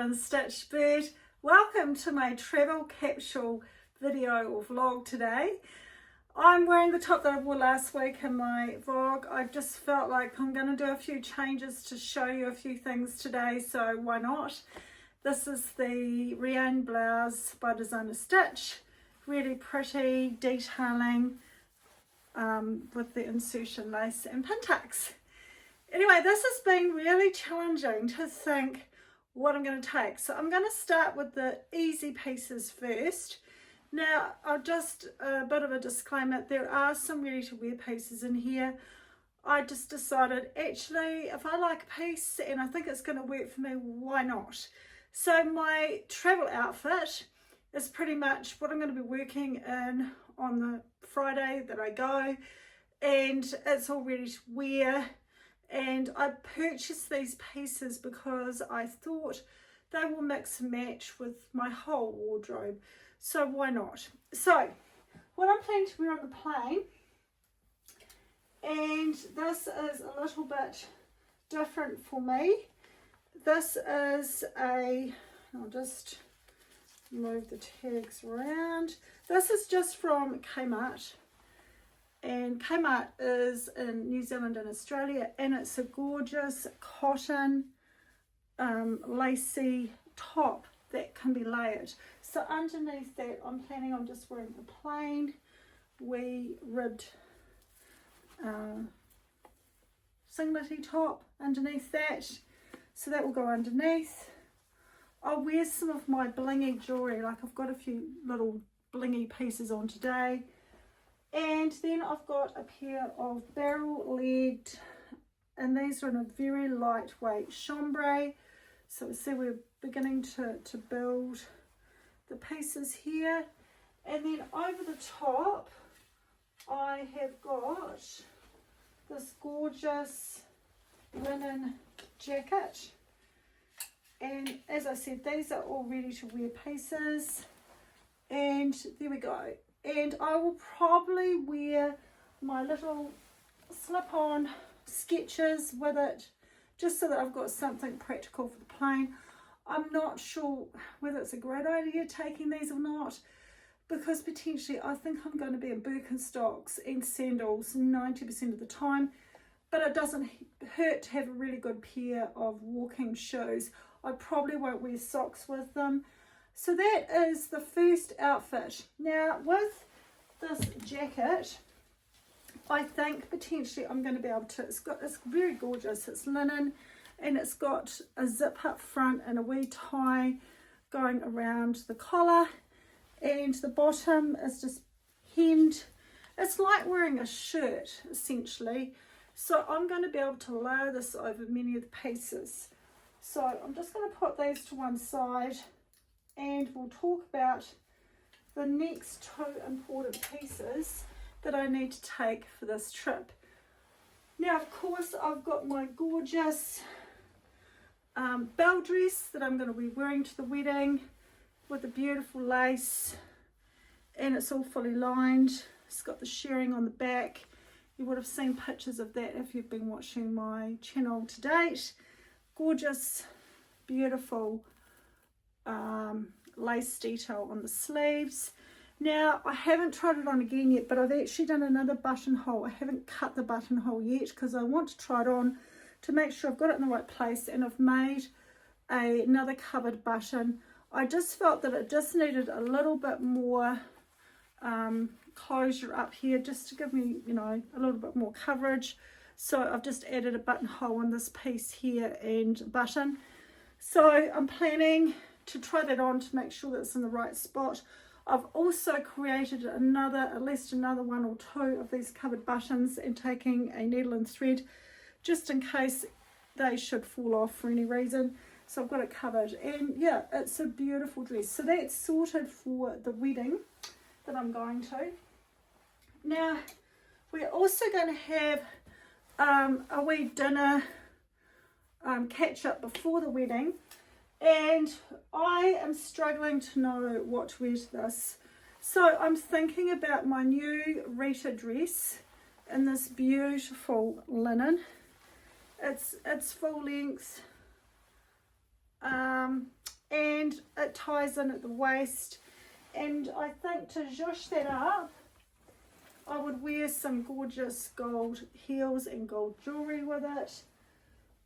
Stitch Bird. Welcome to my travel capsule video or vlog today. I'm wearing the top that I wore last week in my vlog. I just felt like I'm going to do a few changes to show you a few things today, so why not? This is the Rian blouse by Designer Stitch. Really pretty detailing with the insertion lace and pin tucks. Anyway, this has been really challenging to think what I'm going to take. So I'm going to start with the easy pieces first. Now, I'll just a bit of a disclaimer, there are some ready to wear pieces in here. I just decided, actually, if I like a piece and I think it's going to work for me, why not? So my travel outfit is pretty much what I'm going to be working in on the Friday that I go, and it's all ready to wear. And I purchased these pieces because I thought they will mix and match with my whole wardrobe. So why not? So what I'm planning to wear on the plane, and this is a little bit different for me. This is I'll just move the tags around. This is just from Kmart. And Kmart is in New Zealand and Australia, and it's a gorgeous cotton lacy top that can be layered. So underneath that, I'm planning on just wearing a plain wee ribbed singlety top underneath that. So that will go underneath. I'll wear some of my blingy jewellery, like I've got a few little blingy pieces on today. And then I've got a pair of barrel-legged, and these are in a very lightweight chambray. So see, we're beginning to build the pieces here. And then over the top, I have got this gorgeous linen jacket. And as I said, these are all ready to wear pieces. And there we go. And I will probably wear my little slip-on Skechers with it, just so that I've got something practical for the plane. I'm not sure whether it's a great idea taking these or not, because potentially I think I'm going to be in Birkenstocks and sandals 90% of the time, but it doesn't hurt to have a really good pair of walking shoes. I probably won't wear socks with them. So that is the first outfit. Now with this jacket, I think potentially I'm going to be able to, it's very gorgeous. It's linen, and it's got a zip up front and a wee tie going around the collar, and the bottom is just hemmed. It's like wearing a shirt essentially. So I'm going to be able to layer this over many of the pieces. So I'm just going to put these to one side, and we'll talk about the next two important pieces that I need to take for this trip. Now, of course, I've got my gorgeous bell dress that I'm going to be wearing to the wedding with the beautiful lace, and it's all fully lined. It's got the shirring on the back. You would have seen pictures of that if you've been watching my channel to date. Gorgeous, beautiful lace detail on the sleeves. Now, I haven't tried it on again yet, but I've actually done another buttonhole. I haven't cut the buttonhole yet because I want to try it on to make sure I've got it in the right place, and I've made another covered button. I just felt that it just needed a little bit more closure up here, just to give me, you know, a little bit more coverage. So I've just added a buttonhole in this piece here and a button. So I'm planning to try that on to make sure that it's in the right spot. I've also created at least another one or two of these covered buttons, and taking a needle and thread just in case they should fall off for any reason. So I've got it covered, and yeah, it's a beautiful dress. So that's sorted for the wedding that I'm going to. Now, we're also going to have a wee dinner catch up before the wedding, and I am struggling to know what to wear to this. So I'm thinking about my new Rita dress in this beautiful linen. It's full length. it ties in at the waist, and I think to zhuzh that up, I would wear some gorgeous gold heels and gold jewellery with it.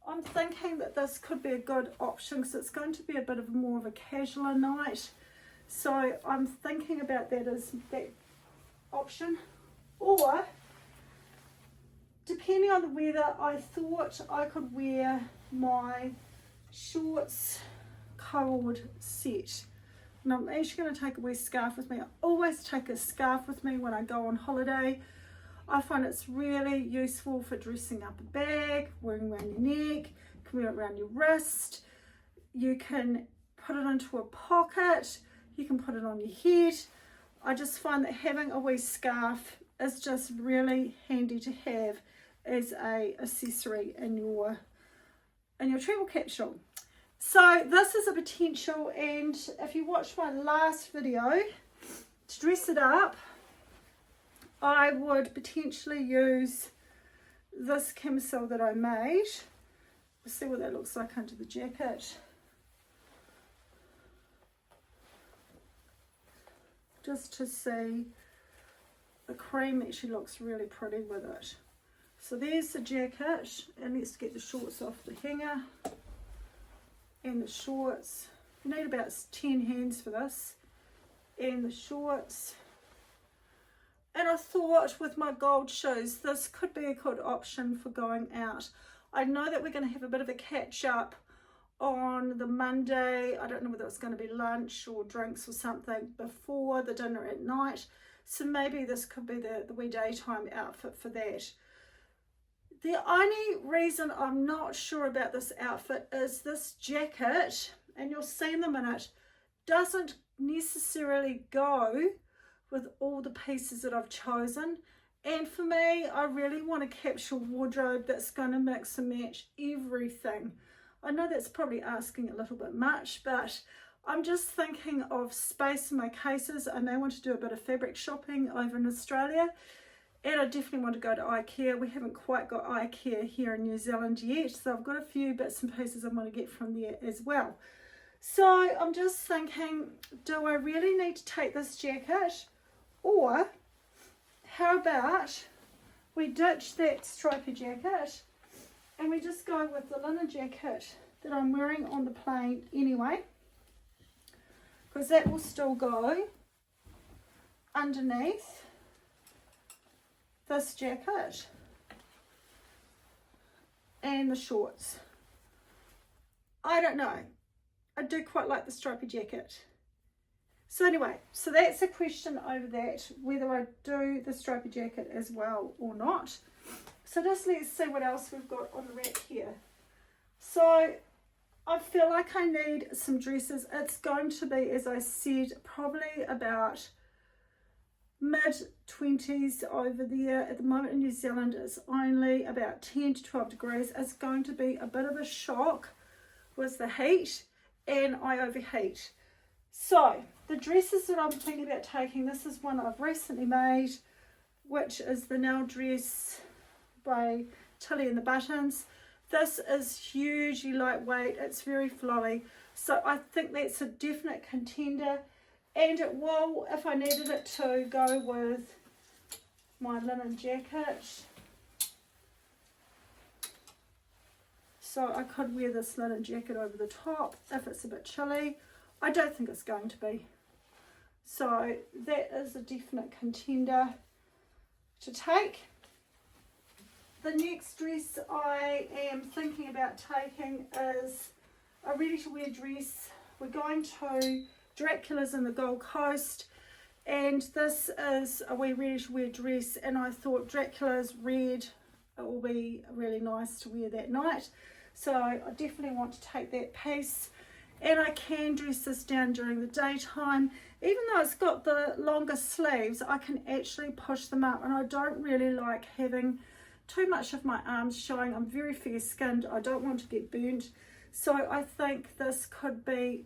I'm thinking that this could be a good option because it's going to be a bit of more of a casual night. So I'm thinking about that as that option. Or, depending on the weather, I thought I could wear my shorts cord set. And I'm actually going to take a wee scarf with me. I always take a scarf with me when I go on holiday. I find it's really useful for dressing up a bag, wearing around your neck, you can wear it around your wrist. You can put it into a pocket, you can put it on your head. I just find that having a wee scarf is just really handy to have as a accessory in your travel capsule. So this is a potential, and if you watched my last video, to dress it up, I would potentially use this camisole that I made. We'll see what that looks like under the jacket. Just to see, the cream actually looks really pretty with it. So there's the jacket, and let's get the shorts off the hanger. And the shorts, you need about 10 hands for this, and the shorts. And I thought with my gold shoes, this could be a good option for going out. I know that we're going to have a bit of a catch up on the Monday. I don't know whether it's going to be lunch or drinks or something before the dinner at night. So maybe this could be the wee daytime outfit for that. The only reason I'm not sure about this outfit is this jacket, and you'll see in a minute, doesn't necessarily go with all the pieces that I've chosen. And for me, I really want a capsule wardrobe that's going to mix and match everything. I know that's probably asking a little bit much, but I'm just thinking of space in my cases. I may want to do a bit of fabric shopping over in Australia. And I definitely want to go to IKEA. We haven't quite got IKEA here in New Zealand yet. So I've got a few bits and pieces I want to get from there as well. So I'm just thinking, do I really need to take this jacket? Or how about we ditch that stripy jacket and we just go with the linen jacket that I'm wearing on the plane anyway. Because that will still go underneath this jacket and the shorts. I don't know. I do quite like the stripy jacket. So anyway, so that's a question over that, whether I do the stripy jacket as well or not. So just let's see what else we've got on the rack here. So I feel like I need some dresses. It's going to be, as I said, probably about mid-20s over there. At the moment in New Zealand, it's only about 10 to 12 degrees. It's going to be a bit of a shock with the heat, and I overheat. So the dresses that I'm thinking about taking, this is one I've recently made, which is the Nell dress by Tilly and the Buttons. This is hugely lightweight, it's very flowy, so I think that's a definite contender. And it will, if I needed it to, go with my linen jacket. So I could wear this linen jacket over the top if it's a bit chilly. I don't think it's going to be. So that is a definite contender to take. The next dress I am thinking about taking is a ready-to-wear dress. We're going to Dracula's in the Gold Coast, and this is a wee ready-to-wear dress, and I thought Dracula's red, it will be really nice to wear that night. So I definitely want to take that piece, and I can dress this down during the daytime. Even though it's got the longer sleeves, I can actually push them up, and I don't really like having too much of my arms showing. I'm very fair skinned, I don't want to get burnt. So I think this could be,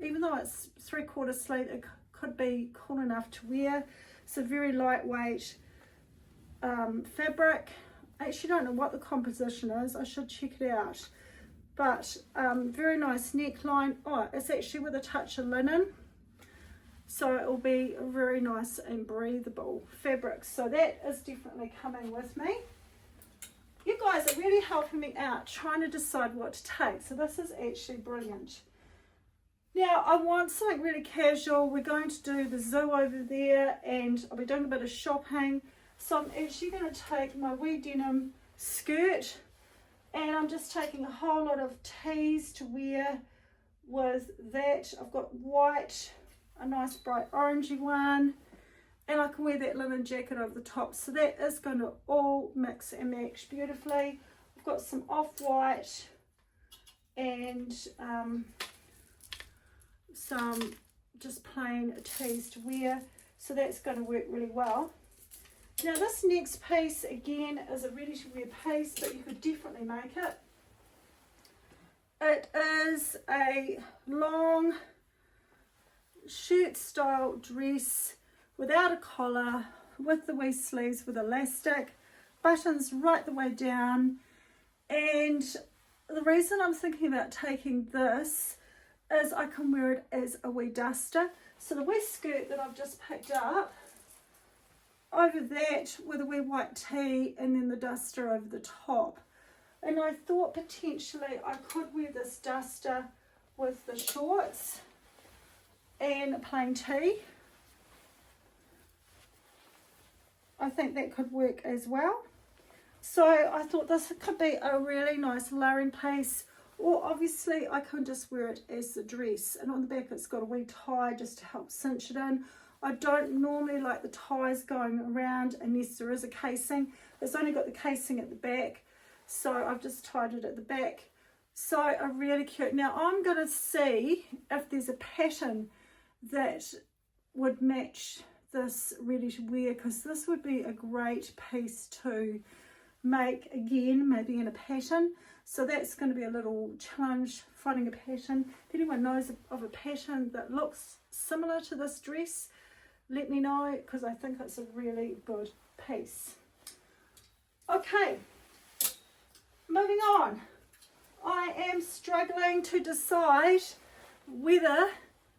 even though it's 3/4 sleeve, it could be cool enough to wear. It's a very lightweight fabric. I actually don't know what the composition is, I should check it out. But very nice neckline. Oh, it's actually with a touch of linen, so it will be a very nice and breathable fabric. So that is definitely coming with me. You guys are really helping me out trying to decide what to take, so this is actually brilliant. Now I want something really casual. We're going to do the zoo over there, and I'll be doing a bit of shopping, so I'm actually going to take my wee denim skirt, and I'm just taking a whole lot of tees to wear with that. I've got white, a nice bright orangey one, and I can wear that linen jacket over the top, so that is going to all mix and match beautifully. I've got some off-white and some just plain tees to wear, so that's going to work really well. Now this next piece again is a ready to wear piece, but you could definitely make it. It is a long shirt style dress without a collar, with the wee sleeves with elastic, buttons right the way down. And the reason I'm thinking about taking this is I can wear it as a wee duster. So the wee skirt that I've just picked up, over that with a wee white tee, and then the duster over the top. And I thought potentially I could wear this duster with the shorts and a plain tee. I think that could work as well. So I thought this could be a really nice layering piece, or obviously I can just wear it as the dress, and on the back it's got a wee tie just to help cinch it in. I don't normally like the ties going around unless there is a casing. It's only got the casing at the back, so I've just tied it at the back. So are really cute. Now I'm going to see if there's a pattern that would match this ready to wear, because this would be a great piece to make again, maybe in a pattern. So that's going to be a little challenge, finding a pattern. If anyone knows of a pattern that looks similar to this dress, let me know, because I think it's a really good piece. Okay, moving on. I am struggling to decide whether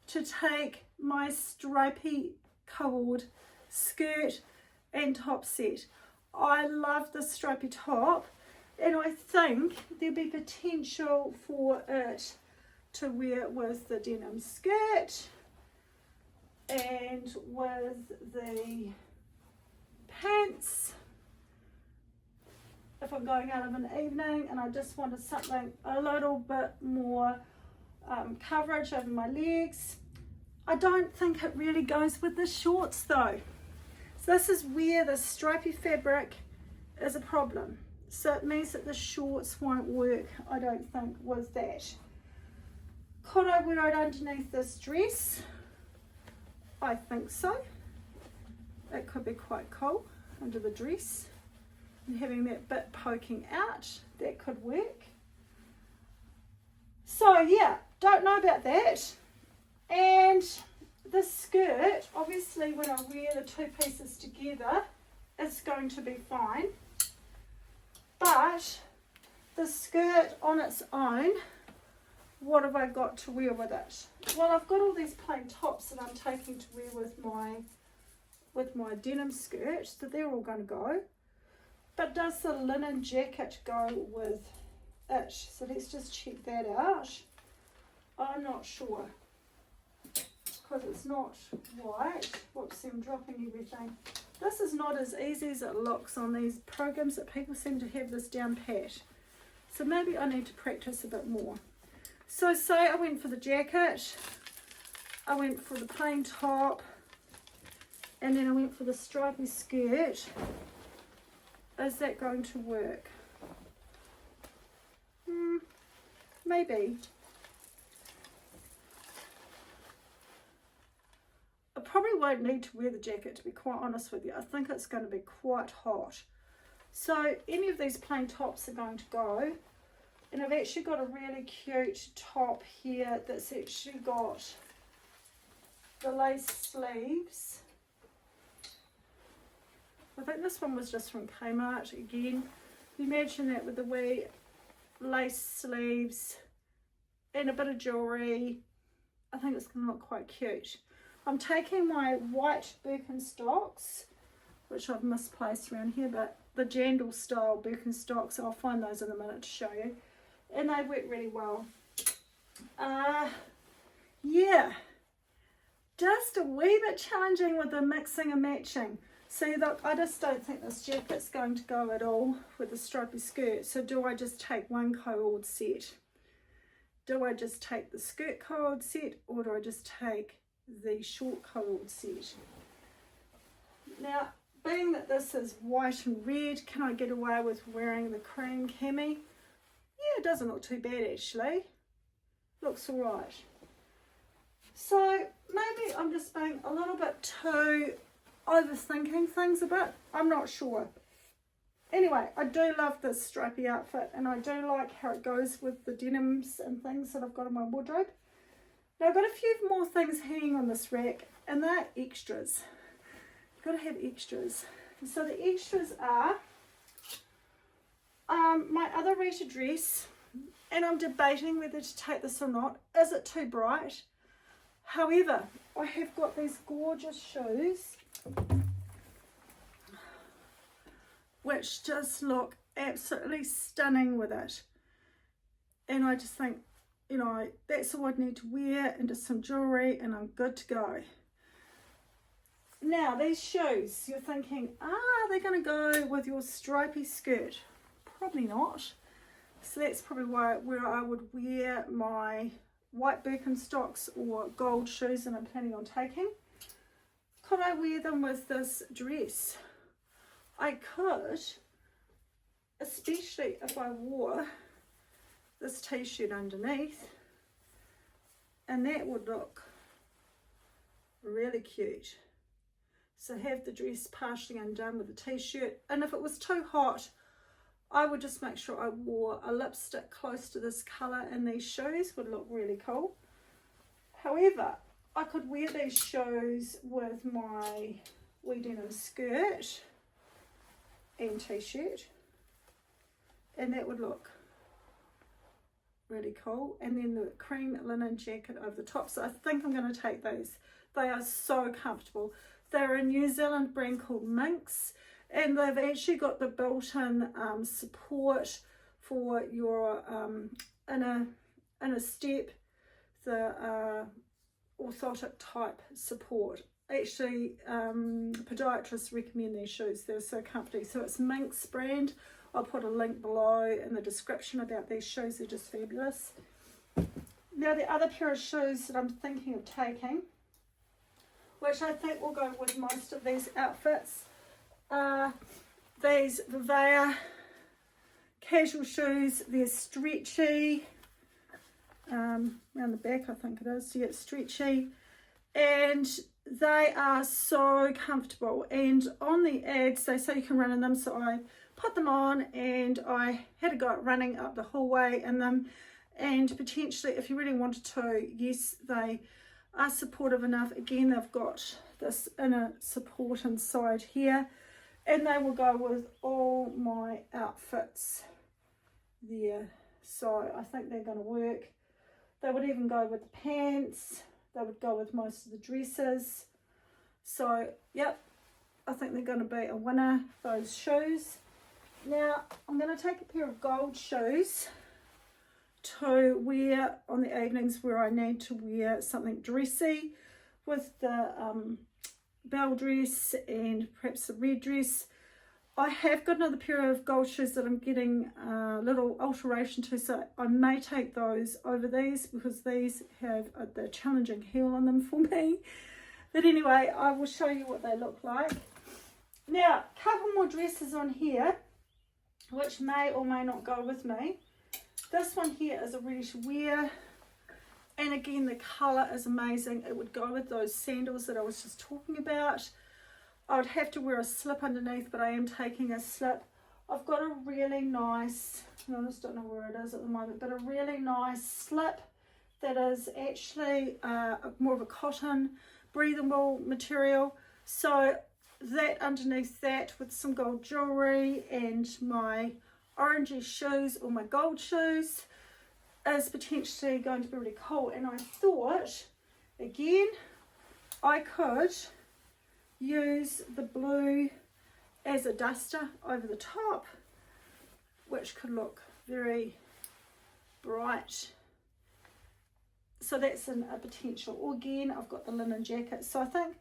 to take my stripy cord skirt and top set. I love the stripy top, and I think there'll be potential for it to wear with the denim skirt and with the pants if I'm going out of an evening and I just wanted something a little bit more coverage over my legs. I don't think it really goes with the shorts though. So this is where the stripy fabric is a problem. So it means that the shorts won't work, I don't think, with that. Could I wear it underneath this dress? I think so. It could be quite cool under the dress. And having that bit poking out, that could work. So yeah, don't know about that. And the skirt, obviously when I wear the two pieces together, it's going to be fine. But the skirt on its own, what have I got to wear with it? Well, I've got all these plain tops that I'm taking to wear with my denim skirt, so they're all going to go. But does the linen jacket go with it? So let's just check that out. I'm not sure, because it's not white. Whoops, I'm dropping everything. This is not as easy as it looks on these programs that people seem to have this down pat. So maybe I need to practice a bit more. So say I went for the jacket, I went for the plain top, and then I went for the stripy skirt. Is that going to work? Maybe. I probably won't need to wear the jacket, to be quite honest with you. I think it's going to be quite hot. So any of these plain tops are going to go. And I've actually got a really cute top here that's actually got the lace sleeves. I think this one was just from Kmart again. You imagine that with the wee lace sleeves and a bit of jewellery. I think it's going to look quite cute. I'm taking my white Birkenstocks, which I've misplaced around here, but the Jandal style Birkenstocks, I'll find those in a minute to show you. And they work really well. Yeah, just a wee bit challenging with the mixing and matching. See, look, I just don't think this jacket's going to go at all with the stripy skirt. So do I just take one co-ord set? Do I just take the skirt co-ord set, or do I just take the short co-ord set? Now, being that this is white and red, can I get away with wearing the cream cami? Yeah, it doesn't look too bad actually. Looks alright. So maybe I'm just being a little bit too overthinking things a bit. I'm not sure. Anyway, I do love this stripy outfit, and I do like how it goes with the denims and things that I've got in my wardrobe. Now I've got a few more things hanging on this rack, and they're extras. You've got to have extras. So the extras are my other Rita dress, and I'm debating whether to take this or not. Is it too bright? However, I have got these gorgeous shoes which just look absolutely stunning with it, and I just think, you know, that's all I'd need to wear, and just some jewellery, and I'm good to go. Now these shoes, you're thinking, are they going to go with your stripy skirt? Probably not. So that's probably where I would wear my white Birkenstocks or gold shoes that I'm planning on taking. Could I wear them with this dress? I could, especially if I wore this t-shirt underneath, and that would look really cute. So have the dress partially undone with the t-shirt, and if it was too hot, I would just make sure I wore a lipstick close to this colour, and these shoes would look really cool. However, I could wear these shoes with my wee denim skirt and t-shirt, and that would look really cool. And then the cream linen jacket over the top. So I think I'm going to take those. They are so comfortable. They're a New Zealand brand called Minx, and they've actually got the built-in support for your inner step, the orthotic type support. Actually, podiatrists recommend these shoes. They're so comfy. So it's Minx brand. I'll put a link below in the description about these shoes. They're just fabulous. Now the other pair of shoes that I'm thinking of taking, which I think will go with most of these outfits, are these Vivaia casual shoes. They're stretchy, around the back I think it is. Yeah, it's stretchy, and they are so comfortable, and on the ads they say you can run in them, so I put them on and I had a go at running up the hallway in them. And potentially, if you really wanted to, yes, they are supportive enough. Again, they've got this inner support inside here, and they will go with all my outfits there. So I think they're going to work. They would even go with the pants. They would go with most of the dresses. So yep, I think they're going to be a winner, those shoes. Now I'm going to take a pair of gold shoes to wear on the evenings where I need to wear something dressy with the bell dress and perhaps a red dress. I have got another pair of gold shoes that I'm getting a little alteration to, so I may take those over these because these have the challenging heel on them for me. But anyway, I will show you what they look like. Now, a couple more dresses on here which may or may not go with me. This one here is a ready to wear, and again the colour is amazing. It would go with those sandals that I was just talking about. I would have to wear a slip underneath, but I am taking a slip. I've got a really nice, I just don't know where it is at the moment, but a really nice slip that is actually more of a cotton breathable material. So that underneath that with some gold jewellery and my orangey shoes or my gold shoes is potentially going to be really cool. And I thought, again, I could use the blue as a duster over the top, which could look very bright. So that's a potential. Or again, I've got the linen jacket. So I think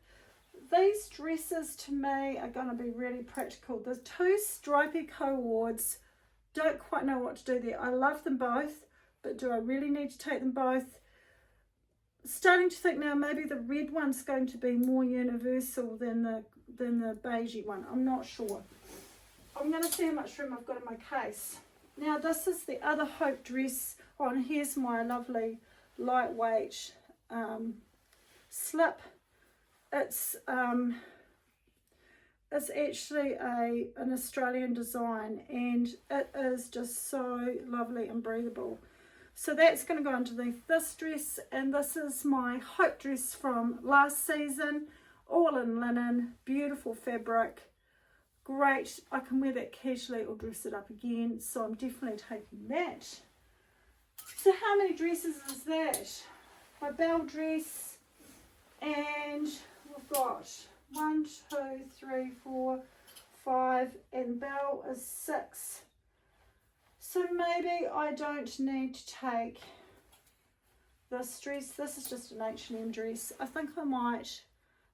these dresses to me are going to be really practical. The two stripy co-wards, don't quite know what to do there. I love them both, but do I really need to take them both? Starting to think now maybe the red one's going to be more universal than the beigey one. I'm not sure. I'm going to see how much room I've got in my case. Now this is the other Hope dress. Oh, and here's my lovely lightweight slip. It's actually an Australian design, and it is just so lovely and breathable. So that's going to go underneath this dress, and this is my Hope dress from last season, all in linen, beautiful fabric, great. I can wear that casually or dress it up again, so I'm definitely taking that. So how many dresses is that? My bell dress, and we've got 1, 2, 3, 4, 5, and bell is 6. So maybe I don't need to take this dress. This is just an H&M dress. I think I might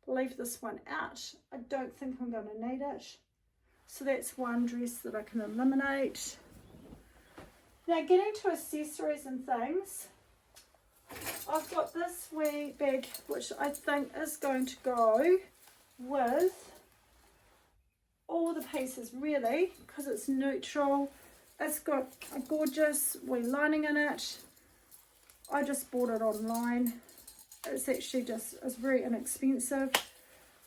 leave this one out. I don't think I'm going to need it. So that's one dress that I can eliminate. Now getting to accessories and things, I've got this wee bag which I think is going to go with all the pieces really, because it's neutral. It's got a gorgeous wee lining in it. I just bought it online. It's actually it's very inexpensive.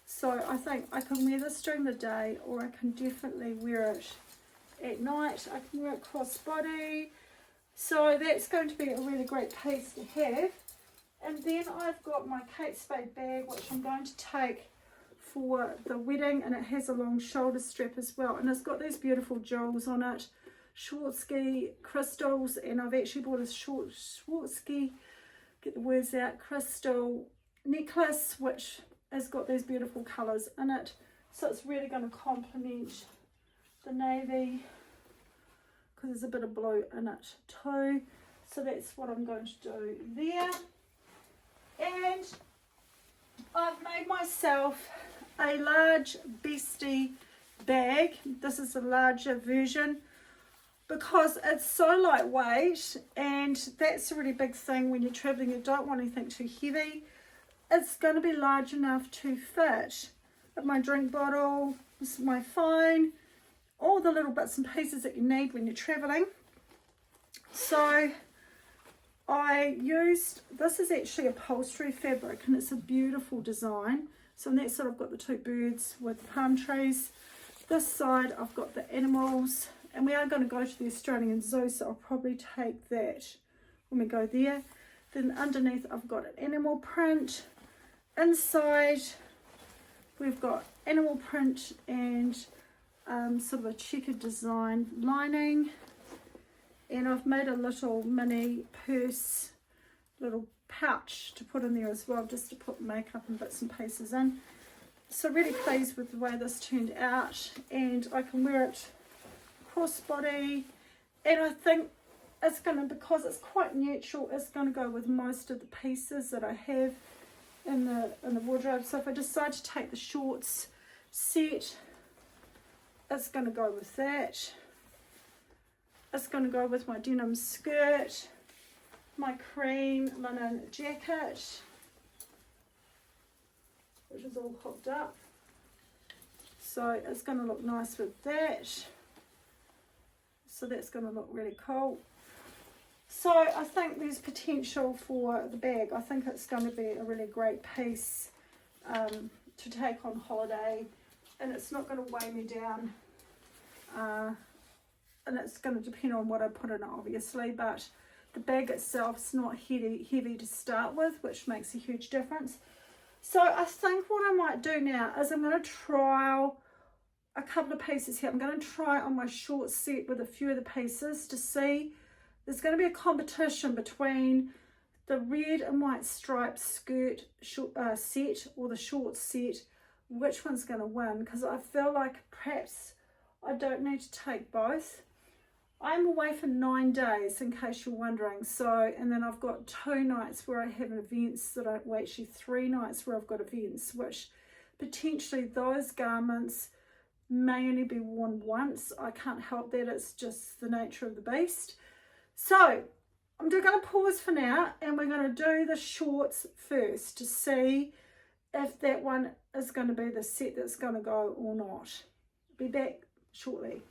So I think I can wear this during the day, or I can definitely wear it at night. I can wear it crossbody. So that's going to be a really great piece to have. And then I've got my Kate Spade bag, which I'm going to take for the wedding, and it has a long shoulder strap as well. And it's got these beautiful jewels on it. Swarovski crystals, and I've actually bought a Swarovski, get the words out, crystal necklace which has got these beautiful colours in it, so it's really going to complement the navy because there's a bit of blue in it too. So that's what I'm going to do there. And I've made myself a large bestie bag. This is a larger version, because it's so lightweight, and that's a really big thing when you're traveling. You don't want anything too heavy. It's going to be large enough to fit my drink bottle, my phone, all the little bits and pieces that you need when you're traveling. So I used, this is actually upholstery fabric, and it's a beautiful design. So on that side I've got the two birds with palm trees. This side I've got the animals. And we are going to go to the Australian Zoo, so I'll probably take that when we go there. Then underneath I've got an animal print. Inside we've got animal print and sort of a checkered design lining. And I've made a little mini purse, little pouch to put in there as well, just to put makeup and bits and pieces in. So really pleased with the way this turned out, and I can wear it crossbody, and I think it's going to, because it's quite neutral, it's going to go with most of the pieces that I have in the wardrobe. So if I decide to take the shorts set, it's going to go with that. It's going to go with my denim skirt, my cream linen jacket, which is all hooked up. So it's going to look nice with that. So that's going to look really cool. So I think there's potential for the bag. I think it's going to be a really great piece to take on holiday, and it's not going to weigh me down. And it's going to depend on what I put in it, obviously, but the bag itself is not heavy to start with, which makes a huge difference. So I think what I might do now is I'm going to trial a couple of pieces here. I'm going to try on my short set with a few of the pieces to see. There's going to be a competition between the red and white striped skirt set or the short set. Which one's going to win? Because I feel like perhaps I don't need to take both. I'm away for 9 days, in case you're wondering. So, and then I've got 2 nights where I have events that I, well, actually 3 nights where I've got events, which potentially those garments may only be worn once. I can't help that, it's just the nature of the beast. So I'm going to pause for now, and we're going to do the shorts first to see if that one is going to be the set that's going to go or not. Be back shortly.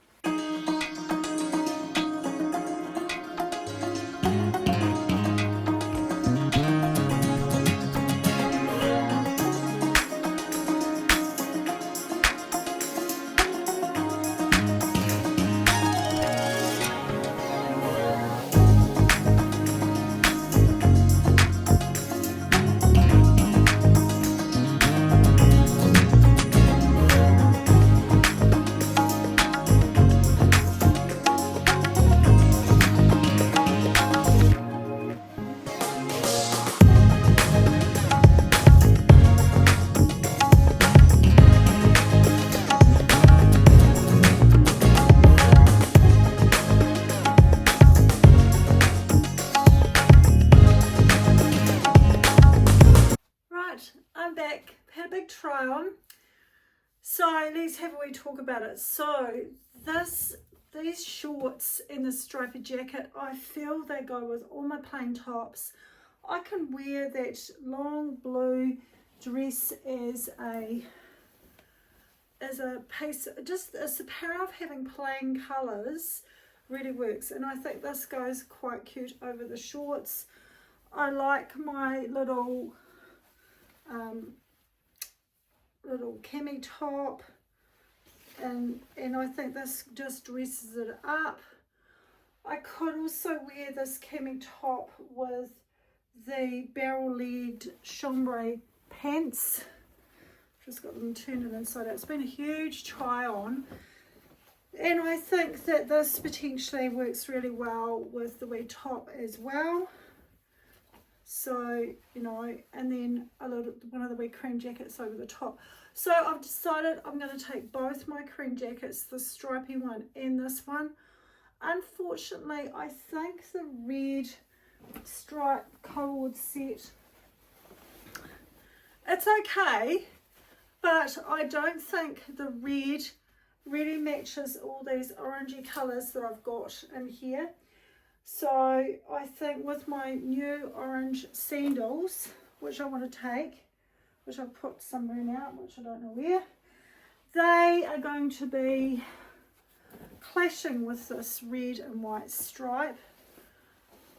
I'm back, had a big try on, so let's have a wee talk about it. So these shorts and the stripy jacket, I feel they go with all my plain tops. I can wear that long blue dress as a piece, just it's the power of having plain colours really works, and I think this goes quite cute over the shorts. I like my little cami top, and I think this just dresses it up. I could also wear this cami top with the barrel-legged chambray pants. Just got them turned it inside out. It's been a huge try on, and I think that this potentially works really well with the wee top as well. So, you know, and then one of the wee cream jackets over the top. So I've decided I'm going to take both my cream jackets, the stripy one and this one. Unfortunately, I think the red stripe cord set, it's okay, but I don't think the red really matches all these orangey colours that I've got in here. So I think with my new orange sandals, which I want to take, which I've put somewhere now, which I don't know where, they are going to be clashing with this red and white stripe.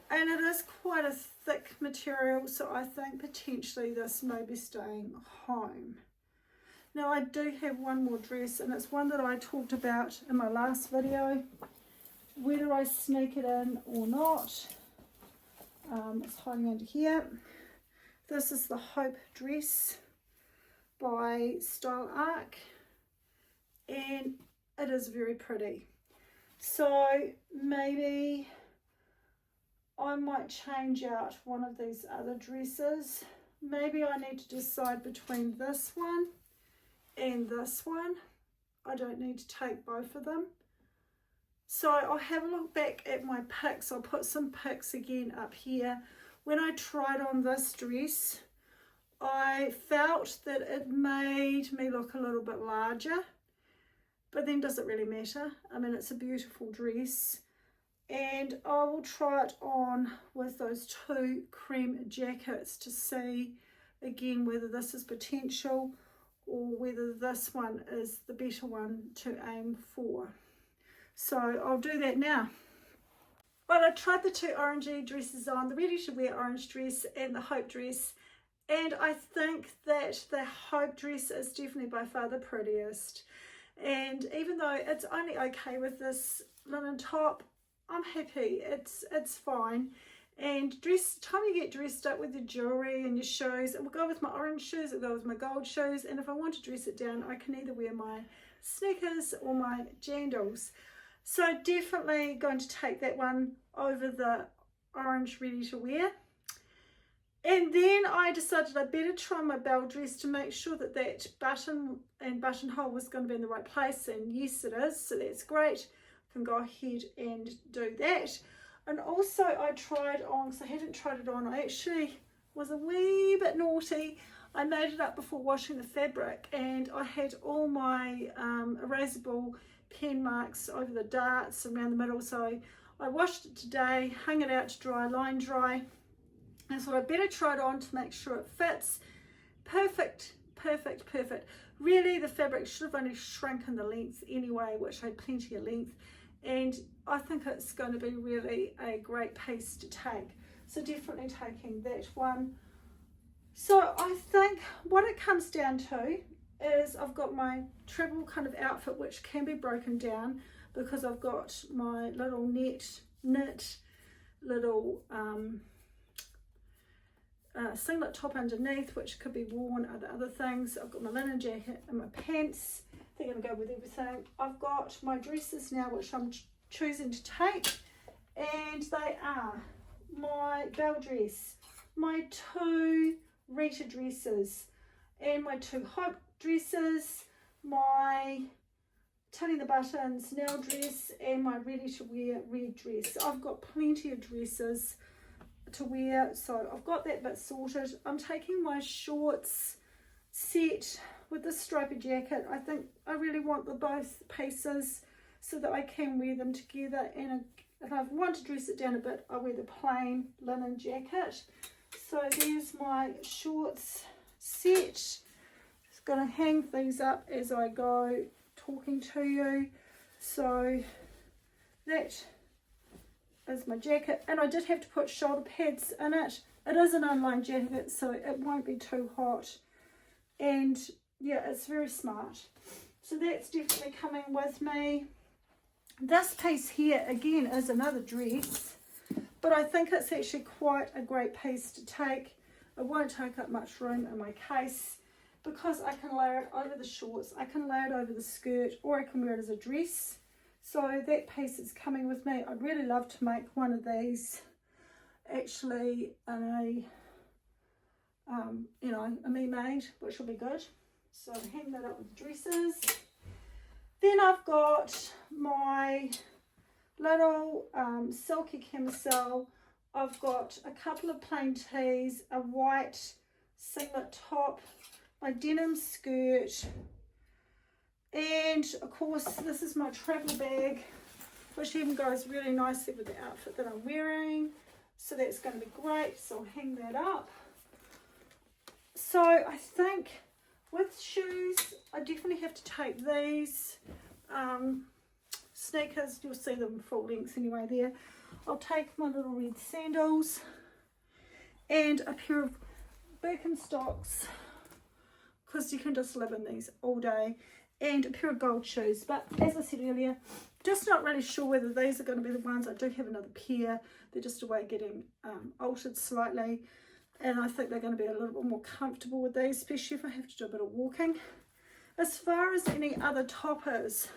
And it is quite a thick material, so I think potentially this may be staying home. Now I do have one more dress, and it's one that I talked about in my last video, whether I sneak it in or not. It's hiding under here. This is the Hope dress by Style Arc, and it is very pretty. So maybe I might change out one of these other dresses. Maybe I need to decide between this one and this one. I don't need to take both of them. So I'll have a look back at my pics. I'll put some pics again up here. When I tried on this dress, I felt that it made me look a little bit larger, but then does it really matter? I mean, it's a beautiful dress, and I will try it on with those 2 cream jackets to see again whether this is potential or whether this one is the better one to aim for. So I'll do that now. Well, I tried the 2 orangey dresses on, the ready to wear orange dress and the Hope dress, and I think that the Hope dress is definitely by far the prettiest. And even though it's only okay with this linen top, I'm happy, it's fine. And time you get dressed up with your jewellery and your shoes, it will go with my orange shoes, it will go with my gold shoes, and if I want to dress it down, I can either wear my sneakers or my jandals. So definitely going to take that one over the orange ready to wear. And then I decided I better try my bell dress to make sure that that button and buttonhole was going to be in the right place, and yes it is, so that's great. I can go ahead and do that. And also I tried on, because I hadn't tried it on, I actually was a wee bit naughty. I made it up before washing the fabric, and I had all my erasable pen marks over the darts around the middle, so I washed it today, hung it out to dry, line dry, and so I better try it on to make sure it fits. Perfect, perfect, perfect. Really the fabric should have only shrunken the length anyway, which had plenty of length, and I think it's going to be really a great piece to take. So definitely taking that one. So I think what it comes down to is I've got my travel kind of outfit, which can be broken down because I've got my little knit little singlet top underneath, which could be worn other things. I've got my linen jacket and my pants. They're going to go with everything. I've got my dresses now, which I'm choosing to take, and they are my bell dress, my 2 Rita dresses, and my 2 Hope dresses, my Tuning the Buttons nail dress, and my ready to wear red dress. I've got plenty of dresses to wear, so I've got that bit sorted. I'm taking my shorts set with the stripy jacket. I think I really want the both pieces so that I can wear them together, and if I want to dress it down a bit, I wear the plain linen jacket. So there's my shorts set. Just going to hang these up as I go talking to you. So that is my jacket, and I did have to put shoulder pads in it. It is an unlined jacket, so it won't be too hot, and yeah, it's very smart. So that's definitely coming with me. This piece here again is another dress, but I think it's actually quite a great piece to take. It won't take up much room in my case because I can layer it over the shorts, I can layer it over the skirt, or I can wear it as a dress. So that piece is coming with me. I'd really love to make one of these actually in a me made, which will be good. So hang that up with the dresses. Then I've got my little silky camisole. I've got a couple of plain tees, a white singlet top, my denim skirt, and of course this is my travel bag, which even goes really nicely with the outfit that I'm wearing. So that's going to be great, so I'll hang that up. So I think with shoes, I definitely have to take these sneakers. You'll see them full length anyway there. I'll take my little red sandals and a pair of Birkenstocks, because you can just live in these all day, and a pair of gold shoes. But as I said earlier, just not really sure whether these are going to be the ones. I do have another pair. They're just a way of getting altered slightly, and I think they're going to be a little bit more comfortable with these, especially if I have to do a bit of walking. As far as any other toppers,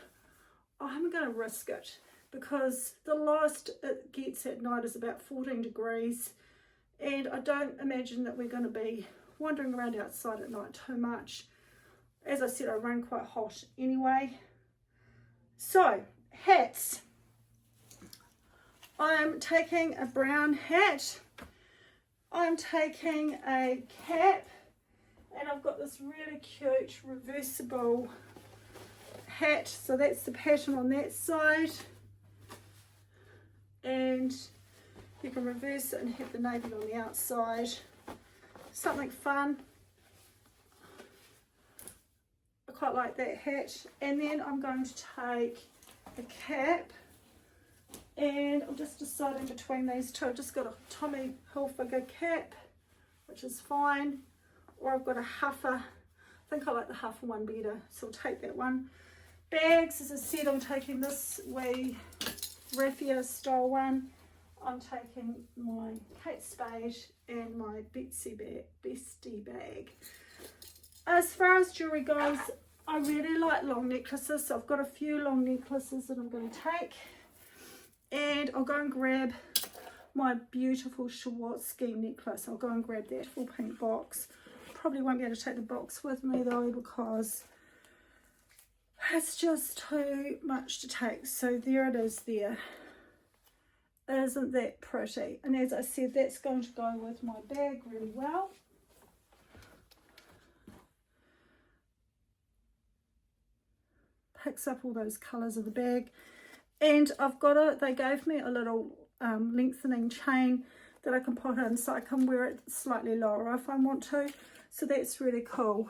I'm going to risk it, because the lowest it gets at night is about 14 degrees, and I don't imagine that we're going to be wandering around outside at night too much. As I said, I run quite hot anyway. So hats, I'm taking a brown hat, I'm taking a cap, and I've got this really cute reversible hat, so that's the pattern on that side, and you can reverse it and have the navy on the outside. Something fun. I quite like that hat. And then I'm going to take a cap, and I'm just deciding between these two. I've just got a Tommy Hilfiger cap, which is fine, or I've got a Huffer. I think I like the Huffer one better, so I'll take that one. Bags, as I said, I'm taking this wee raffia style one. I'm taking my Kate Spade and my Bestie bag. As far as jewellery goes, I really like long necklaces, so I've got a few long necklaces that I'm going to take. And I'll go and grab my beautiful Swarovski necklace. I'll go and grab that full pink box. Probably won't be able to take the box with me though, because it's just too much to take. So there it is there. Isn't that pretty? And as I said, that's going to go with my bag really well. Picks up all those colours of the bag. And I've got they gave me a little lengthening chain that I can put in, so I can wear it slightly lower if I want to. So that's really cool.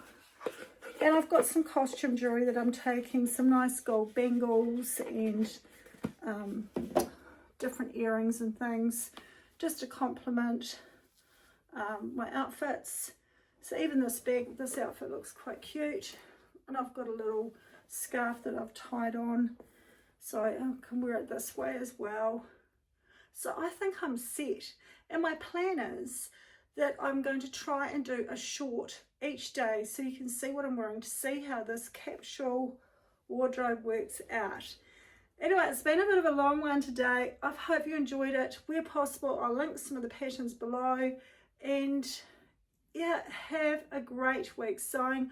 And I've got some costume jewellery that I'm taking, some nice gold bangles and different earrings and things, just to complement my outfits. So even this bag, this outfit looks quite cute. And I've got a little scarf that I've tied on, so I can wear it this way as well. So I think I'm set, and my plan is that I'm going to try and do a short each day so you can see what I'm wearing, to see how this capsule wardrobe works out. Anyway, it's been a bit of a long one today. I hope you enjoyed it. Where possible, I'll link some of the patterns below. And yeah, have a great week sewing.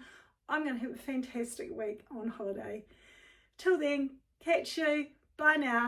I'm going to have a fantastic week on holiday. Till then, catch you. Bye now.